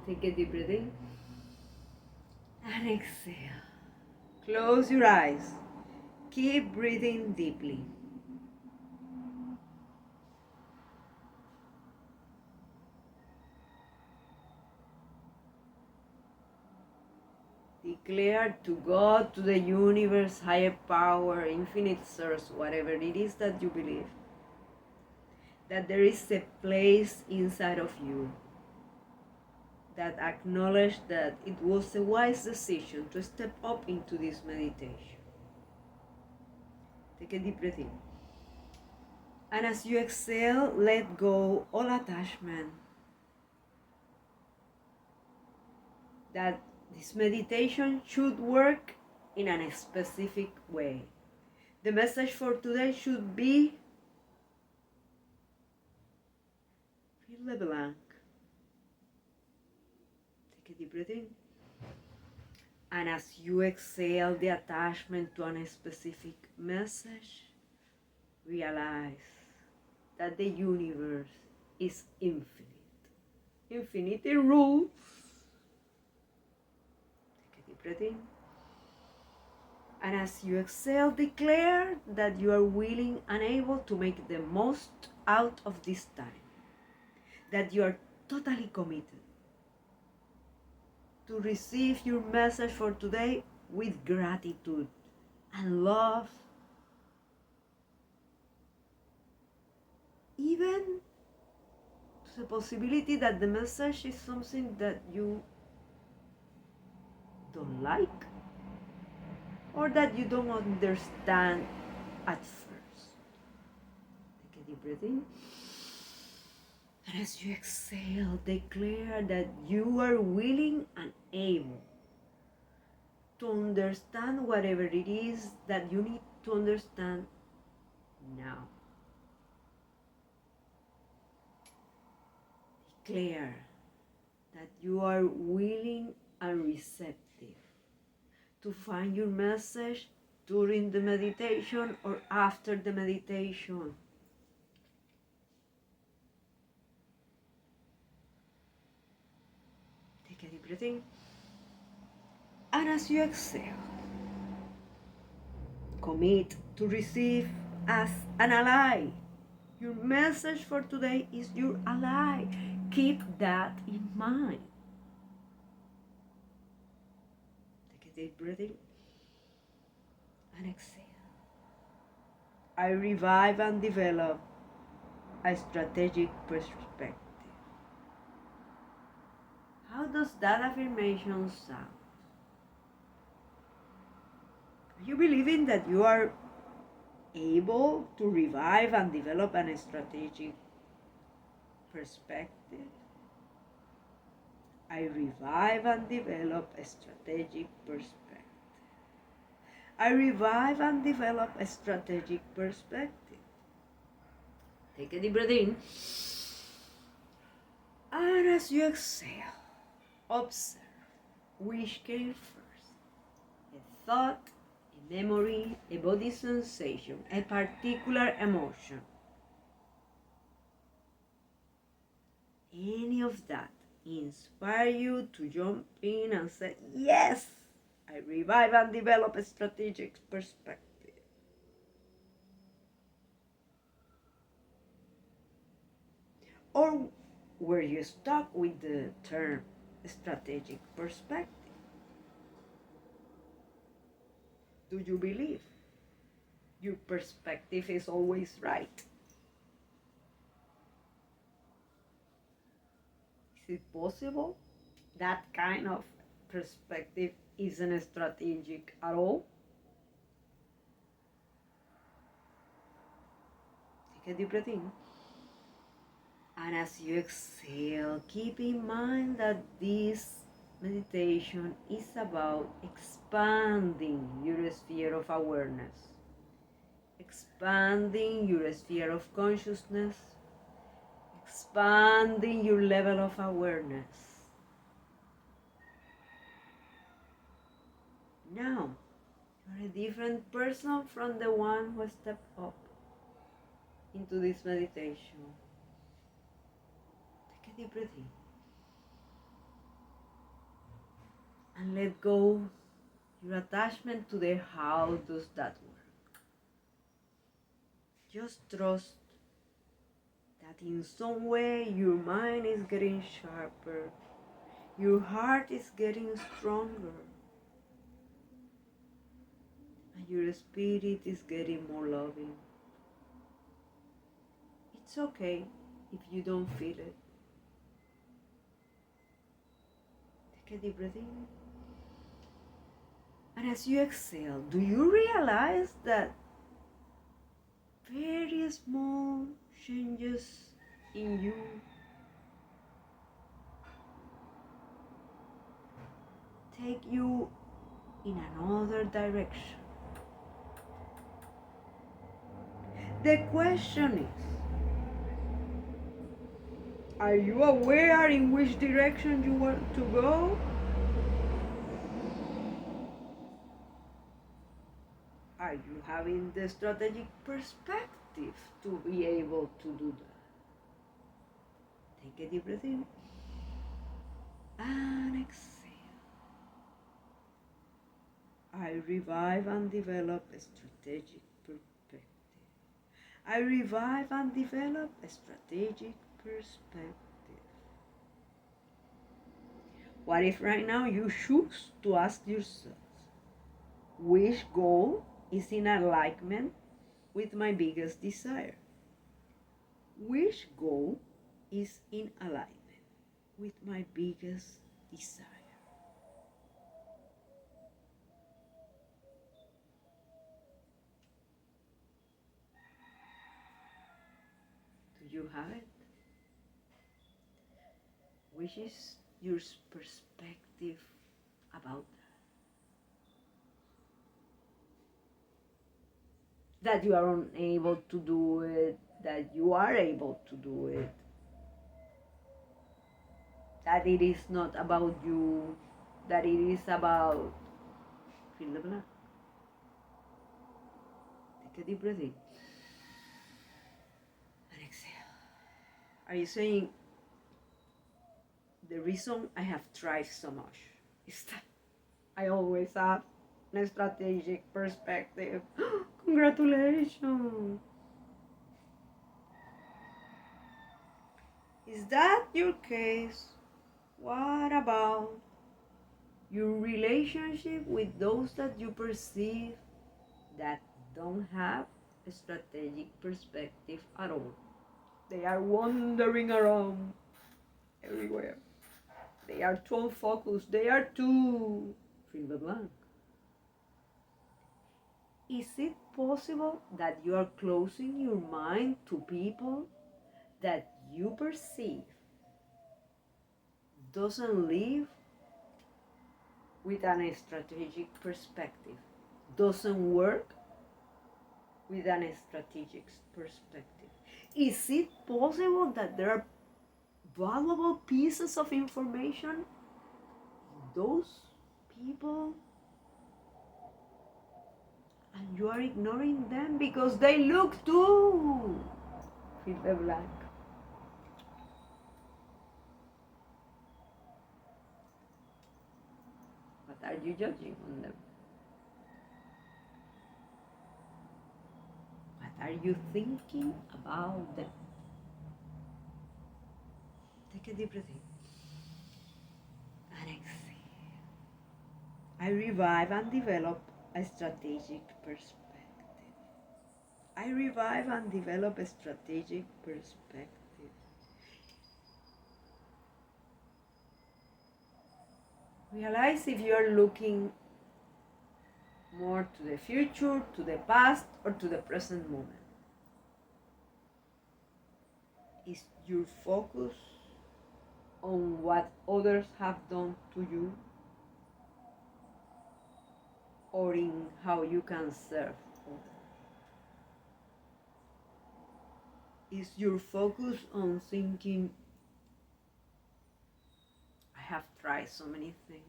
Take a deep breath in and exhale. Close your eyes. Keep breathing deeply. Declare to God, to the universe, higher power, infinite source, whatever it is that you believe, that there is a place inside of you that acknowledge that it was a wise decision to step up into this meditation. Take a deep breath in. And as you exhale, let go all attachment. That this meditation should work in a specific way. The message for today should be fill the blank. Take a deep breath in. And as you exhale the attachment to a specific message, realize that the universe is infinite. Infinity rules. Take a deep breath in. And as you exhale, declare that you are willing and able to make the most out of this time. That you are totally committed to receive your message for today with gratitude and love. Even to the possibility that the message is something that you don't like or that you don't understand at first. Take a deep breath in. And as you exhale, declare that you are willing and able to understand whatever it is that you need to understand now. Declare that you are willing and receptive to find your message during the meditation or after the meditation. Take a deep breath in. And as you exhale, commit to receive as an ally. Your message for today is your ally. Keep that in mind. Take a deep breath in and exhale. I revive and develop a strategic perspective. How does that affirmation sound? Are you believing that you are able to revive and develop a strategic perspective? I revive and develop a strategic perspective. I revive and develop a strategic perspective. Take a deep breath in. And as you exhale, observe which came first. A thought, a memory, a body sensation, a particular emotion. Any of that inspire you to jump in and say, yes, I revive and develop a strategic perspective. Or were you stuck with the term strategic perspective? Do you believe your perspective is always right? Is it possible that kind of perspective isn't strategic at all? Take a deep breath in. And as you exhale, keep in mind that this meditation is about expanding your sphere of awareness, expanding your sphere of consciousness, expanding your level of awareness. Now, you're a different person from the one who stepped up into this meditation. Take a deep breath in. and let go your attachment to the how does that work. Just trust that in some way your mind is getting sharper, your heart is getting stronger, and your spirit is getting more loving. It's okay if you don't feel it. Take a deep breath in. And as you exhale, do you realize that very small changes in you take you in another direction? The question is, are you aware in which direction you want to go? Are you having the strategic perspective to be able to do that? Take a deep breath in and exhale. I revive and develop a strategic perspective. I revive and develop a strategic perspective. What if right now you choose to ask yourself, which goal is in alignment with my biggest desire? Which goal is in alignment with my biggest desire? Do you have it? Which is your perspective about that? That you are unable to do it, that you are able to do it, that it is not about you, that it is about fill the blank. Take a deep breath in and exhale. Are you saying the reason I have tried so much is that I always have a strategic perspective? Congratulations! Is that your case? What about your relationship with those that you perceive that don't have a strategic perspective at all? They are wandering around everywhere. They are too unfocused. They are too fill the blank. Is it possible that you are closing your mind to people that you perceive doesn't live with a strategic perspective, doesn't work with a strategic perspective? Is it possible that there are valuable pieces of information in those people and you are ignoring them because they look too fill the blank? What are you judging on them? What are you thinking about them? Take a deep breath in and exhale. I revive and develop a strategic perspective. I revive and develop a strategic perspective. Realize if you are looking more to the future, to the past, or to the present moment. Is your focus on what others have done to you, or in how you can serve others? Is your focus on thinking, I have tried so many things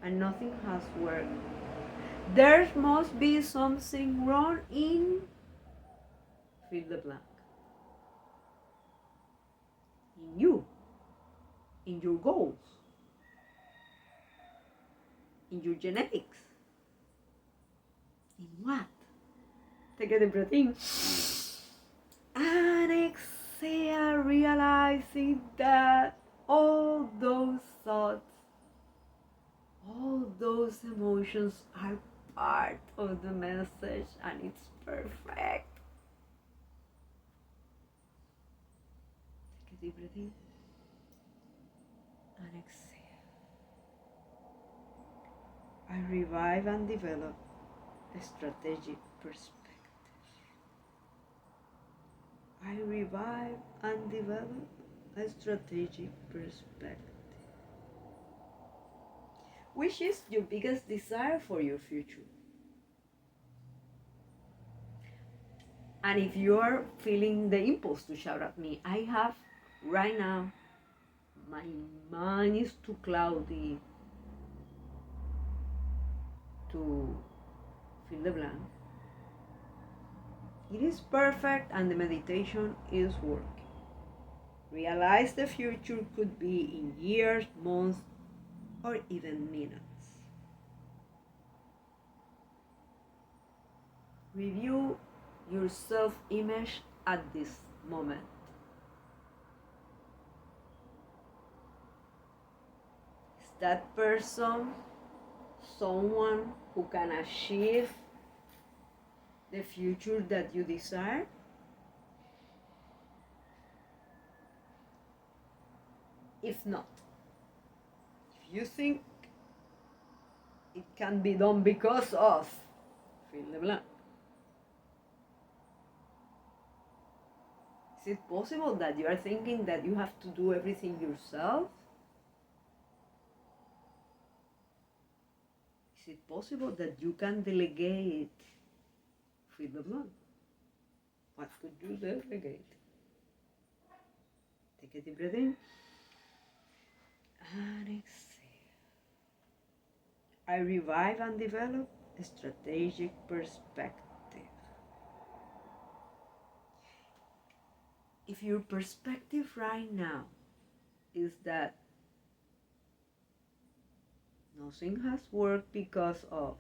and nothing has worked? There must be something wrong in fill the blank. In you, in your goals. in your genetics. In what? Take a deep breath in. And exhale, realizing that all those thoughts, all those emotions are part of the message and it's perfect. Take a deep breath in and exhale. I revive and develop a strategic perspective. I revive and develop a strategic perspective. Which is your biggest desire for your future? And if you're feeling the impulse to shout at me, I have right now, my mind is too cloudy to fill the blank. It is perfect and the meditation is working. Realize the future could be in years, months, or even minutes. Review your self-image at this moment. Is that person someone who can achieve the future that you desire? If not, if you think it can be done because of, fill the blank. Is it possible that you are thinking that you have to do everything yourself? Is it possible that you can delegate? Fill the blank. What could you delegate? Take a deep breath in and exhale. I revive and develop a strategic perspective. If your perspective right now is that nothing has worked because of,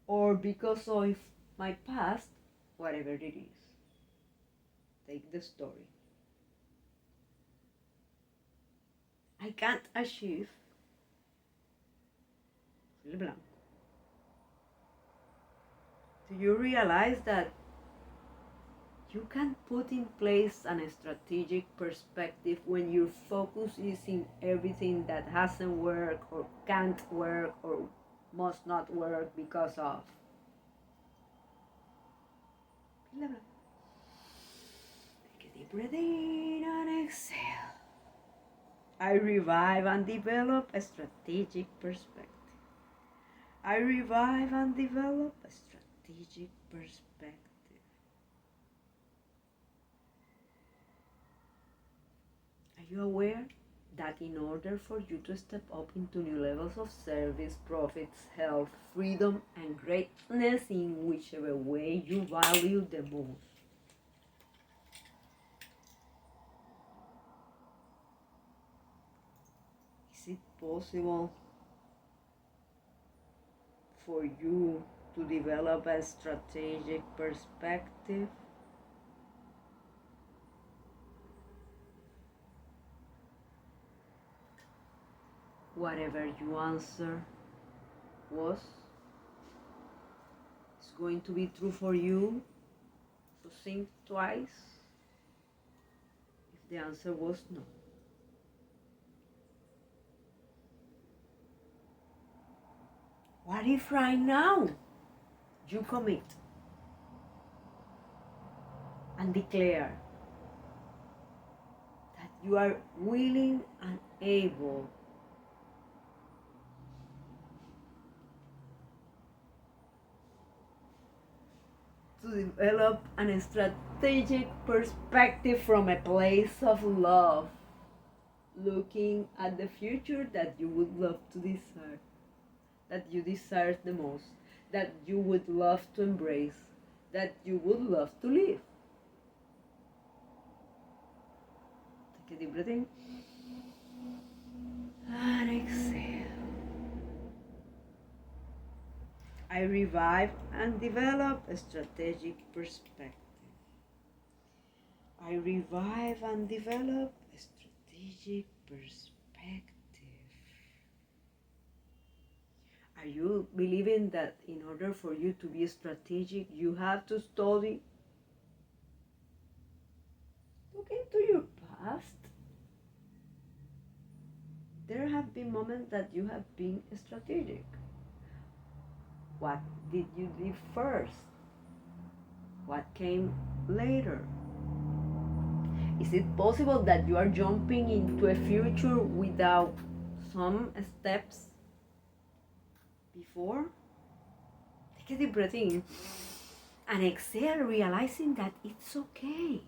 or because of my past, whatever it is, take the story. I can't achieve, fill the blank. Do you realize that you can put in place a strategic perspective when your focus is in everything that hasn't worked or can't work or must not work because of? Take a deep breath in and exhale. I revive and develop a strategic perspective. I revive and develop a strategic perspective. Are you aware that in order for you to step up into new levels of service, profits, health, freedom, and greatness in whichever way you value the most, is it possible for you to develop a strategic perspective? Whatever your answer was, it's going to be true for you. So think twice if the answer was no. What if right now you commit and declare that you are willing and able to develop a strategic perspective from a place of love, looking at the future that you would love to desire, that you desire the most, that you would love to embrace, that you would love to live? Take a deep breath in and exhale. I revive and develop a strategic perspective. I revive and develop a strategic perspective. Are you believing that in order for you to be strategic, you have to study? Look into your past. There have been moments that you have been strategic. What did you do first? What came later? Is it possible that you are jumping into a future without some steps before? Take a deep breath in and exhale, realizing that it's okay.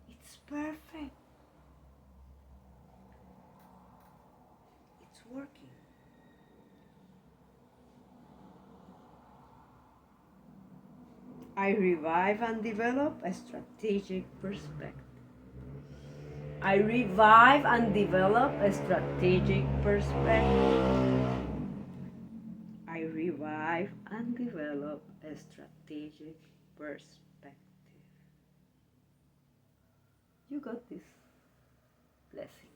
It's perfect. It's working. I revive and develop a strategic perspective. I revive and develop a strategic perspective. I revive and develop a strategic perspective. You got this. Blessings.